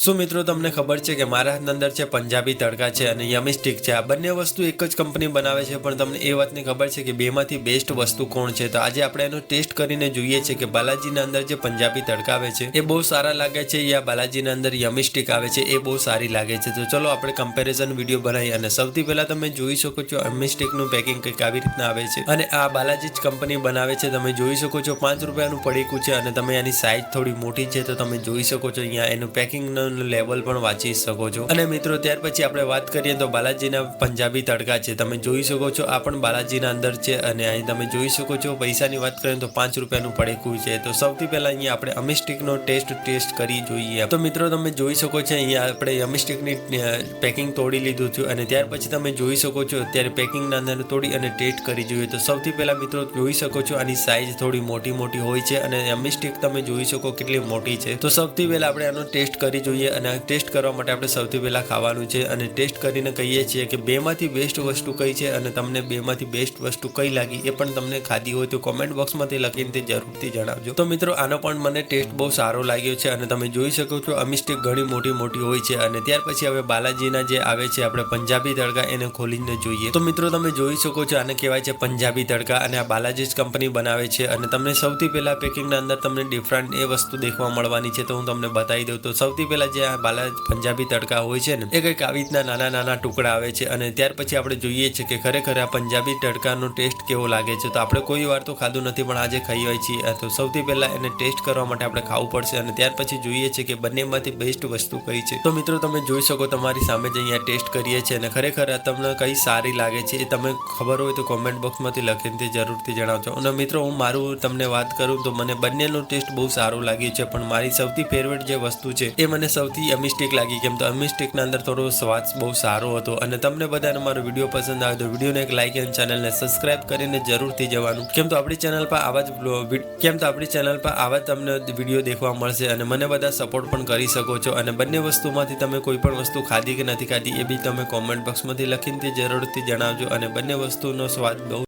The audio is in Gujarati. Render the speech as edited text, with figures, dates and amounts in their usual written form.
શું મિત્રો તમને ખબર છે કે મારા હાથની અંદર છે પંજાબી તડકા છે અને યમી સ્ટિક છે. આ બંને વસ્તુ એક જ કંપની બનાવે છે, પણ તમને એ વાતની ખબર છે કે બેમાંથી બેસ્ટ વસ્તુ કોણ છે? તો આજે આપણે એનો ટેસ્ટ કરીને જોઈએ છે કે બાલાજીના અંદર જે પંજાબી તડકા આવે છે એ બહુ સારા લાગે છે યા બાલાજીના અંદર યમી સ્ટિક આવે છે એ બહુ સારી લાગે છે. તો ચલો આપણે કમ્પેરિઝન વિડીયો બનાવીએ. અને સૌથી પહેલા તમે જોઈ શકો છો યમી સ્ટિકનું પેકિંગ કંઈક આવી રીતના આવે છે અને આ બાલાજી જ કંપની બનાવે છે. તમે જોઈ શકો છો 5 રૂપિયાનું પડીકું છે અને તમે એની સાઇઝ થોડી મોટી છે તો તમે જોઈ શકો છો અહીંયા એનું પેકિંગનું લેવલ પણ વાંચી શકો છો. અને મિત્રો ત્યાર પછી આપણે વાત કરીએ તો બાલાજીના પંજાબી તડકા છે. તમે જોઈ શકો છો આ પણ બાલાજીના અંદર છે અને અહીં તમે જોઈ શકો છો પૈસાની વાત કરીએ તો 5 રૂપિયાનું પડેકું છે. તો સૌથી પહેલા અહીંયા આપણે યમી સ્ટિકનો ટેસ્ટ કરી જોઈએ. તો મિત્રો તમે જોઈ શકો છો અહીંયા આપણે યમી સ્ટિકની પેકિંગ તોડી લીધું છે અને ત્યાર પછી તમે જોઈ શકો છો અત્યારે પેકિંગના અંદર તોડી અને ટેસ્ટ કરી જોઈએ. તો સૌથી પહેલા મિત્રો જોઈ શકો છો આની સાઇઝ થોડી મોટી હોય છે અને યમી સ્ટિક તમે જોઈ શકો કેટલી મોટી છે. તો સૌથી પહેલા આપણે આનો ટેસ્ટ કરી જોઈએ અને ટેસ્ટ કરવા માટે આપણે સૌથી પહેલા ખાવાનું છે અને ટેસ્ટ કરીને કહીએ છીએ કે બેમાંથી બેસ્ટ વસ્તુ કઈ છે અને તમને બેમાંથી બેસ્ટ વસ્તુ કઈ લાગી એ પણ તમને ખાધી હોય તો કોમેન્ટ બોક્સમાંથી લખીને તે જરૂરથી જણાવજો. તો મિત્રો આનો પણ મને ટેસ્ટ બહુ સારો લાગ્યો છે અને તમે જોઈ શકો છો યમી સ્ટિક ઘણી મોટી હોય છે. અને ત્યાર પછી હવે બાલાજીના જે આવે છે આપણે પંજાબી તડકા એને ખોલીને જોઈએ. તો મિત્રો તમે જોઈ શકો છો આને કહેવાય છે પંજાબી તડકા અને આ બાલાજી જ કંપની બનાવે છે. અને તમને સૌથી પહેલા પેકિંગના અંદર તમને ડિફરન્ટ એ વસ્તુ દેખવા મળવાની છે તો હું તમને બતાવી દઉં. તો સૌથી પહેલા જે આ પંજાબી તડકા હોય છે ને એ કંઈક આવી રીતના નાના ટુકડા આવે છે અને ત્યાર પછી આપણે જોઈએ છીએ કે ખરેખર આ પંજાબી તડકાનો ટેસ્ટ કેવો લાગે છે. તો આપણે કોઈ વાર તો ખાધું નથી પણ આજે ખાઈ હોય છીએ. તો સૌથી પહેલા એને ટેસ્ટ કરવા માટે આપણે ખાવું પડશે અને ત્યાર પછી જોઈએ છે કે બંનેમાંથી બેસ્ટ વસ્તુ કઈ છે. તો મિત્રો તમે જોઈ શકો તમારી સામે જ અહીંયા ટેસ્ટ કરીએ છીએ અને ખરેખર તમને કઈ સારી લાગે છે એ તમે ખબર હોય તો કોમેન્ટ બોક્સમાંથી લખીને જરૂરથી જણાવજો. અને મિત્રો હું મારું તમને વાત કરું તો મને બંનેનો ટેસ્ટ બહુ સારો લાગ્યો છે, પણ મારી સૌથી ફેવરેટ જે વસ્તુ છે એ મને સૌથી યમી સ્ટિક લાગી. કેમ તો યમી સ્ટિકના અંદર થોડો સ્વાદ બહુ સારો હતો. અને તમને બધાને મારો વિડીયો પસંદ આવે તો વિડીયોને એક લાઈક અને ચેનલને સબસ્ક્રાઇબ કરીને જરૂરથી જવાનું. કેમ તો આપણી ચેનલ પર આવા તમને વિડીયો દેખવા મળશે અને મને બધા સપોર્ટ પણ કરી શકો છો. અને બંને વસ્તુમાંથી તમે કોઈ પણ વસ્તુ ખાધી કે નથી ખાધી એ બી તમે કોમેન્ટ બોક્સમાંથી લખીને જરૂરથી જણાવજો. અને બંને વસ્તુનો સ્વાદ બહુ